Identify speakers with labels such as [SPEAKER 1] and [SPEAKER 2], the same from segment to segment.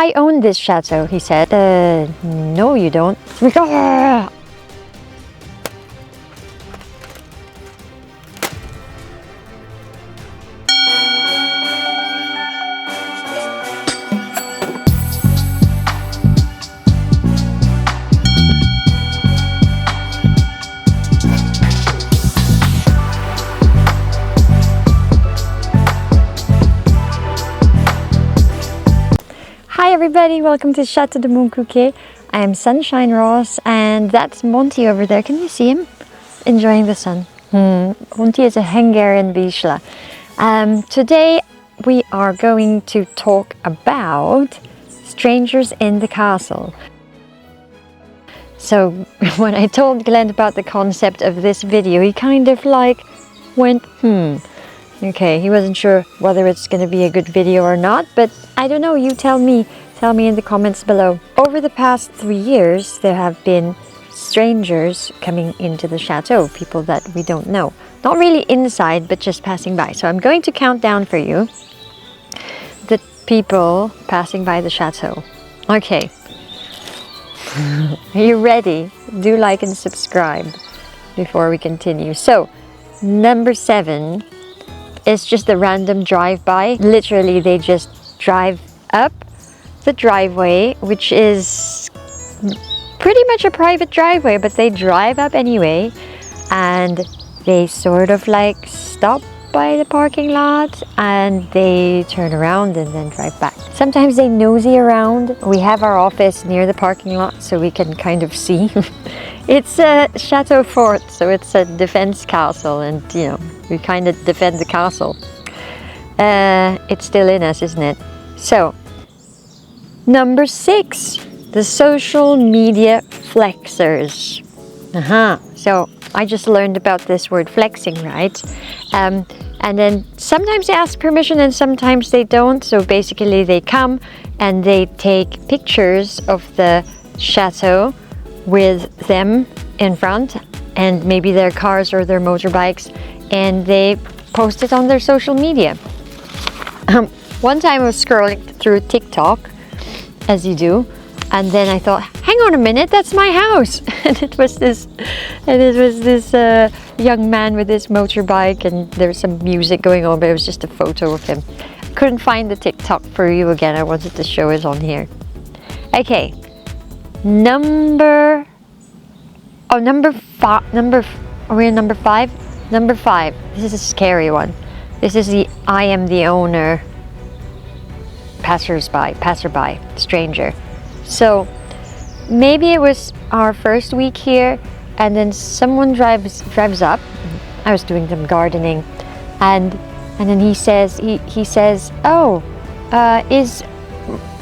[SPEAKER 1] I own this chateau, he said. No you don't. We go. Hi everybody, welcome to Château de Montcuquet. I am Sunshine Ross and that's Monty over there. Can you see him? Enjoying the sun. Monty is a Hungarian Bichla. Today we are going to talk about strangers in the castle. So when I told Glen about the concept of this video, he kind of like went, Okay, he wasn't sure whether it's going to be a good video or not, but I don't know, you tell me in the comments below. Over the past 3 years, there have been strangers coming into the chateau, people that we don't know. Not really inside, but just passing by. So I'm going to count down for you the people passing by the chateau. Okay. Are you ready? Do like and subscribe before we continue. So, number 7 is just a random drive-by. Literally, they just drive up the driveway, which is pretty much a private driveway, but they drive up anyway, and they sort of like stop by the parking lot and they turn around and then drive back. Sometimes they nosy around. We have our office near the parking lot, so we can kind of see. It's a Chateau fort, so it's a defense castle, and you know, we kind of defend the castle. It's still in us, isn't it? So, number 6, the social media flexers. So I just learned about this word flexing, right? And then sometimes they ask permission and sometimes they don't. So basically they come and they take pictures of the chateau with them in front and maybe their cars or their motorbikes, and they post it on their social media. One time I was scrolling through TikTok, as you do, and then I thought, hang on a minute, that's my house. And it was this young man with his motorbike, and there's some music going on, but it was just a photo of him. I couldn't find the TikTok for you again. I wanted to show it on here. Okay, number 5. Are we on number 5? Number 5. This is a scary one. This is the I am the owner passerby, stranger. So maybe it was our first week here, and then someone drives up. I was doing some gardening, and then he says, oh,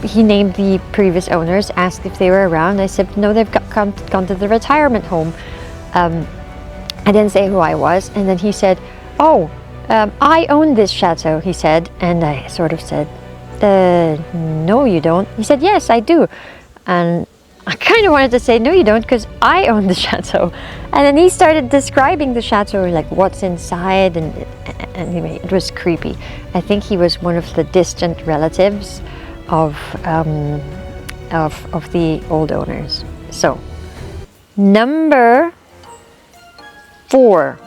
[SPEAKER 1] he named the previous owners, asked if they were around. I said no, they've gone to the retirement home. I didn't say who I was, and then he said, oh, I own this chateau, he said, and I sort of said, no you don't. He said, yes I do. And I kind of wanted to say, no you don't, because I own the chateau. And then he started describing the chateau, like what's inside, and anyway, it was creepy. I think he was one of the distant relatives of the old owners. So, number 4,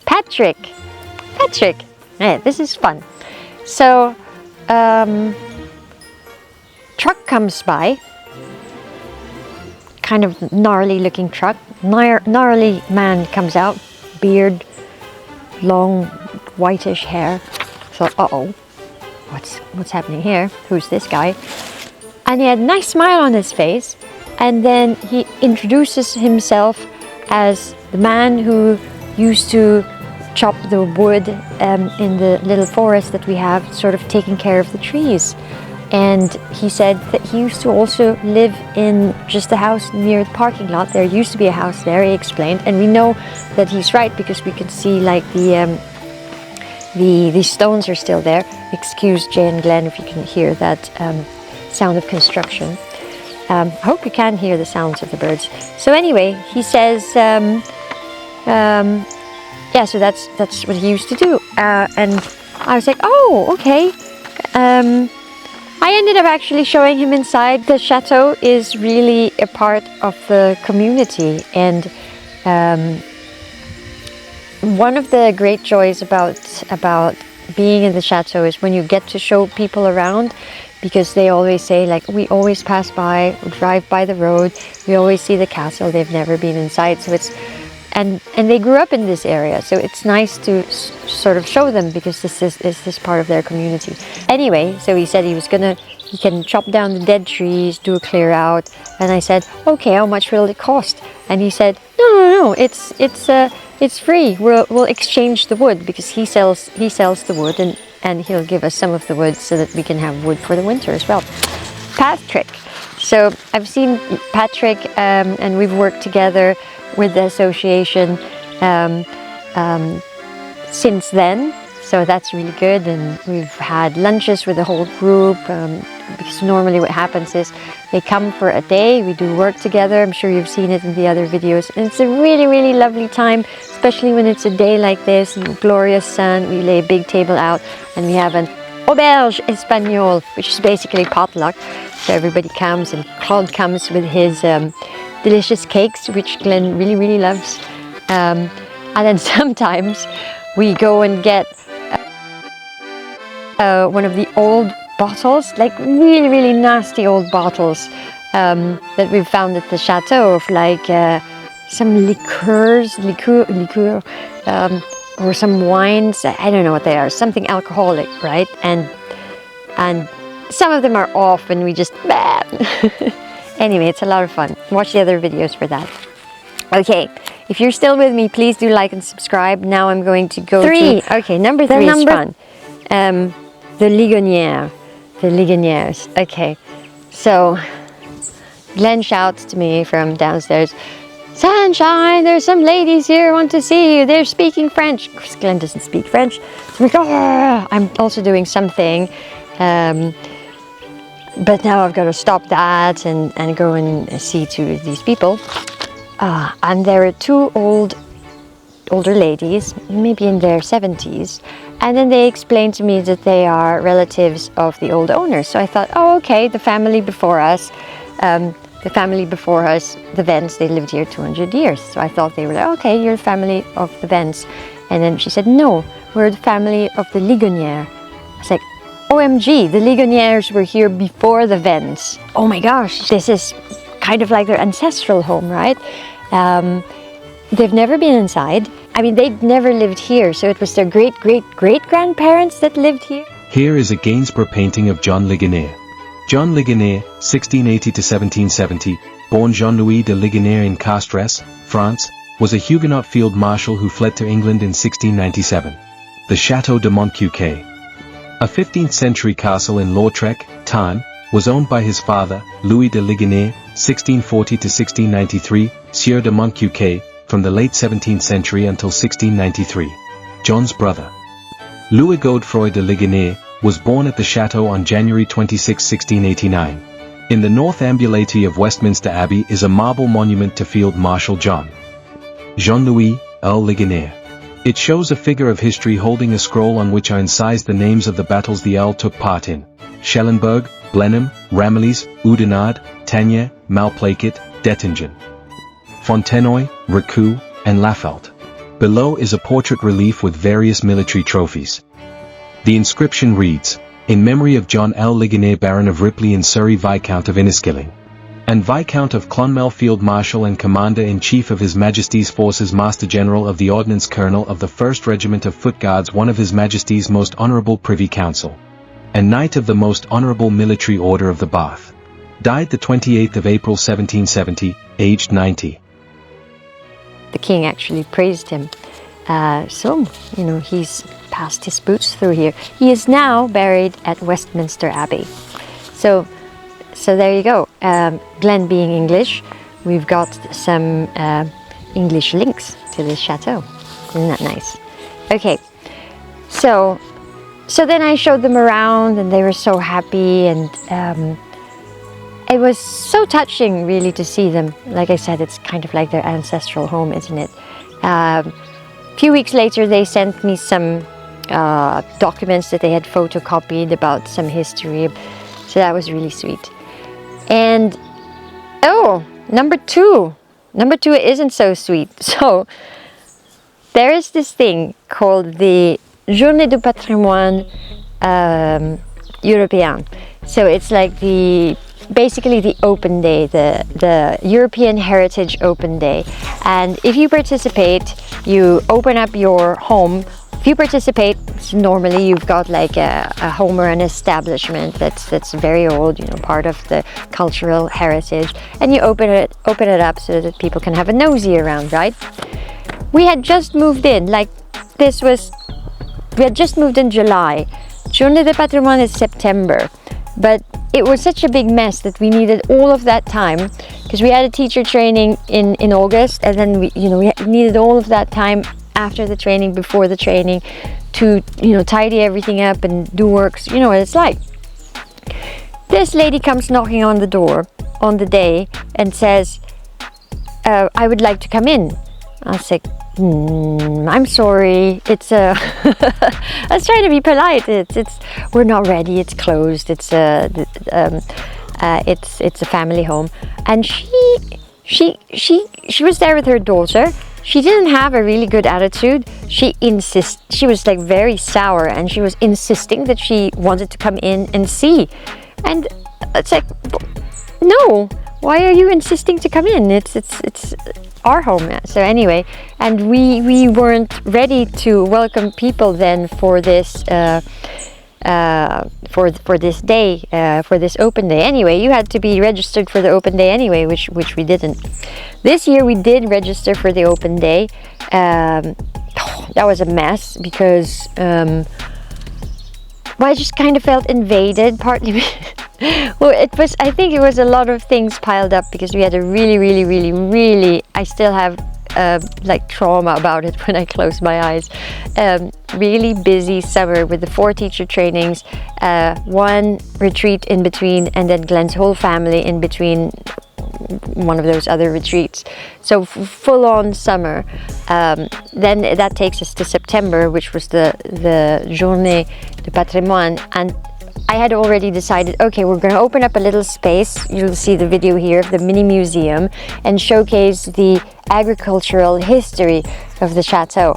[SPEAKER 1] Patrick. Yeah, this is fun. So, truck comes by, kind of gnarly looking truck. Gnarly man comes out, beard, long whitish hair. So, uh-oh, what's happening here? Who's this guy? And he had a nice smile on his face, and then he introduces himself as the man who used to chop the wood in the little forest that we have, sort of taking care of the trees. And he said that he used to also live in just a house near the parking lot. There used to be a house there, he explained, and we know that he's right because we can see like the stones are still there. Excuse Jay and Glen if you can hear that sound of construction. I hope you can hear the sounds of the birds. So anyway, he says, yeah, so that's what he used to do. And I was like, oh, okay. I ended up actually showing him inside. The chateau is really a part of the community, and one of the great joys about being in the chateau is when you get to show people around, because they always say, like, we always pass by, drive by the road, we always see the castle, they've never been inside. So it's and they grew up in this area, so it's nice to sort of show them, because this is part of their community. Anyway, so he said he can chop down the dead trees, do a clear out, and I said, okay, how much will it cost? And he said, no, it's free. We'll exchange the wood, because he sells the wood, and he'll give us some of the wood so that we can have wood for the winter as well. Patrick. So I've seen Patrick, and we've worked together with the association since then, so that's really good. And we've had lunches with the whole group, because normally what happens is they come for a day, we do work together. I'm sure you've seen it in the other videos, and it's a really, really lovely time, especially when it's a day like this, glorious sun. We lay a big table out, and we have an auberge espagnole, which is basically potluck. So everybody comes, and Claude comes with his delicious cakes, which Glen really, really loves. And then sometimes we go and get one of the old bottles, like really, really nasty old bottles that we've found at the chateau, of like some liqueur, or some wines. I don't know what they are, something alcoholic, right? And some of them are off, and we just anyway, it's a lot of fun. Watch the other videos for that. Okay, if you're still with me, please do like and subscribe. Now I'm going to go to... Okay, number 3 is fun. The Ligonière. The Ligonières. Okay, so Glen shouts to me from downstairs, "Sunshine, there's some ladies here who want to see you. They're speaking French." Of course, Glen doesn't speak French. So we go, I'm also doing something. But now I've got to stop that and go and see to these people. And there are 2 older ladies, maybe in their 70s. And then they explained to me that they are relatives of the old owners. So I thought, oh, okay, the family before us, the Vents, they lived here 200 years. So I thought they were like, okay, you're the family of the Vents. And then she said, no, we're the family of the Ligonière. I was like, OMG, the Ligonières were here before the Vents. Oh my gosh, this is kind of like their ancestral home, right? They've never been inside. I mean, they'd never lived here, so it was their great-great-great-grandparents that lived here.
[SPEAKER 2] Here is a Gainsborough painting of John Ligonière. John Ligonière, 1680 to 1770, born Jean-Louis de Ligonière in Castres, France, was a Huguenot field marshal who fled to England in 1697. The Château de Montcuquet, a 15th century castle in Lautrec, Tarn, was owned by his father, Louis de Ligonière, 1640 to 1693, Sieur de Montcuquet, from the late 17th century until 1693. John's brother, Louis Godefroy de Ligonière, was born at the Chateau on January 26, 1689. In the north ambulatory of Westminster Abbey is a marble monument to Field Marshal John. Jean-Louis, Earl Ligonière. It shows a figure of history holding a scroll on which are incised the names of the battles the Earl took part in: Schellenberg, Blenheim, Ramillies, Oudenarde, Tanier, Malplaquet, Dettingen, Fontenoy, Recou, and Lafelt. Below is a portrait relief with various military trophies. The inscription reads, "In memory of John L. Ligonière, Baron of Ripley in Surrey, Viscount of Inniskilling, and Viscount of Clonmel, Field Marshal and Commander-in-Chief of His Majesty's Forces, Master General of the Ordnance, Colonel of the 1st Regiment of Foot Guards, one of His Majesty's Most Honourable Privy Council, and Knight of the Most Honourable Military Order of the Bath. Died the 28th of April 1770, aged 90.
[SPEAKER 1] The king actually praised him. So, he's passed his boots through here. He is now buried at Westminster Abbey. So there you go. Glen being English, we've got some English links to this chateau. Isn't that nice? Okay, so then I showed them around, and they were so happy, and it was so touching, really, to see them. Like I said, it's kind of like their ancestral home, isn't it? A few weeks later, they sent me some documents that they had photocopied about some history. So that was really sweet. And oh, number two isn't so sweet. So there is this thing called the Journée du Patrimoine Européen. So it's like basically the open day, the European Heritage Open Day. And if you participate, you open up your home. If you participate, normally you've got like a home or an establishment that's very old, part of the cultural heritage, and you open it up so that people can have a nosy around, right? We had just moved in, we had just moved in July. Journée de Patrimoine is September, but it was such a big mess that we needed all of that time, because we had a teacher training in August, and then we needed all of that time after the training, before the training, to tidy everything up and do works. You know what it's like. This lady comes knocking on the door on the day and says, I would like to come in. I was like, I'm sorry, it's I was trying to be polite. It's we're not ready, it's closed, it's a family home. And she was there with her daughter. She didn't have a really good attitude. She was like very sour, and she was insisting that she wanted to come in and see. And it's like, no, why are you insisting to come in? It's our home. So anyway, and we weren't ready to welcome people then for this for this day, for this open day. Anyway, you had to be registered for the open day anyway, which we didn't. This year we did register for the open day. That was a mess because I just kind of felt invaded, partly. Well, I think it was a lot of things piled up, because we had a really, I still have like trauma about it when I close my eyes. Really busy summer with the 4 teacher trainings, 1 retreat in between, and then Glen's whole family in between one of those other retreats. So full on summer. Then that takes us to September, which was the Journée du Patrimoine, and I had already decided, okay, we're going to open up a little space. You'll see the video here of the mini museum, and showcase the agricultural history of the chateau.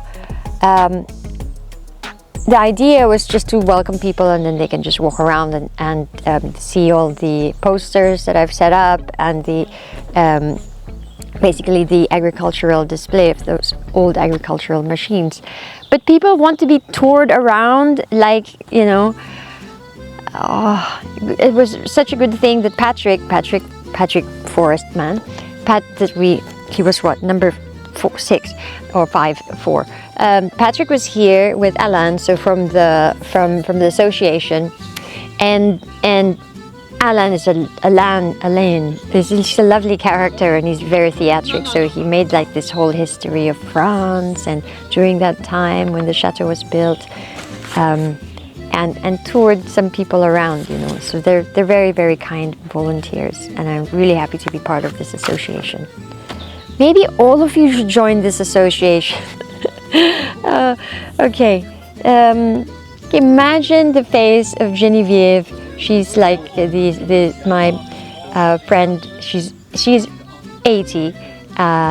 [SPEAKER 1] The idea was just to welcome people, and then they can just walk around and see all the posters that I've set up, and the basically the agricultural display of those old agricultural machines. But people want to be toured around, like, it was such a good thing that Patrick Forestman, he was what, number 6 or 4. Patrick was here with Alain, so from the association, and Alain is Alain is a lovely character, and he's very theatric. So he made like this whole history of France and during that time when the chateau was built. And toured some people around, So they're very, very kind volunteers, and I'm really happy to be part of this association. Maybe all of you should join this association. Okay. Imagine the face of Geneviève. She's like my friend. She's 80.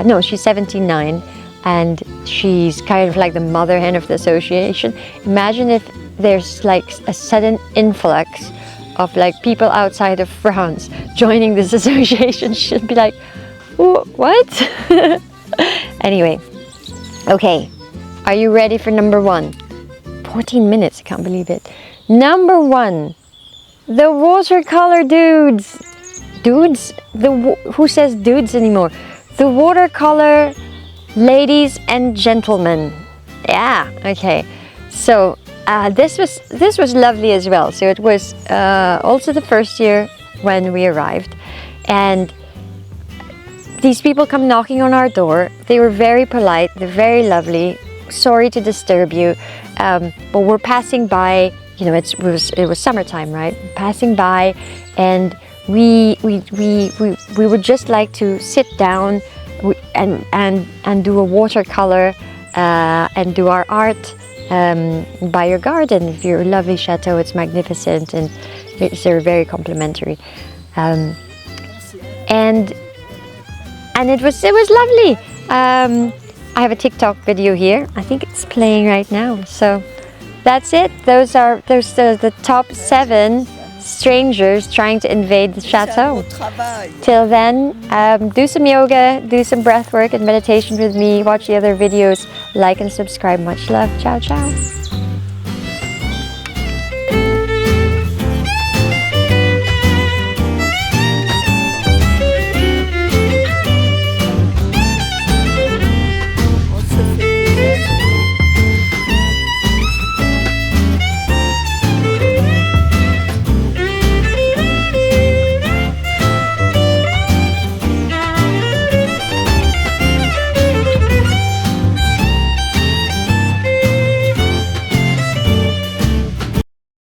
[SPEAKER 1] No, she's 79, and she's kind of like the mother hen of the association. Imagine if there's like a sudden influx of like people outside of France joining this association. She'll be like, what? Anyway, okay, are you ready for number 1? 14 minutes, I can't believe it. Number 1, the watercolor dudes. Dudes? Who says dudes anymore? The watercolor ladies and gentlemen. Yeah, okay. So this was lovely as well. So it was also the first year when we arrived, and these people come knocking on our door. They were very polite, they're very lovely. Sorry to disturb you, but we're passing by. It was summertime, right? Passing by, and we would just like to sit down and do a watercolor and do our art by your garden. If your lovely chateau, it's magnificent and they're very complimentary. And it was lovely. I have a TikTok video here. I think it's playing right now. So that's it. Those are the top 7 strangers trying to invade the chateau. Till then, do some yoga, do some breath work and meditation with me, watch the other videos, like and subscribe. Much love. Ciao, ciao.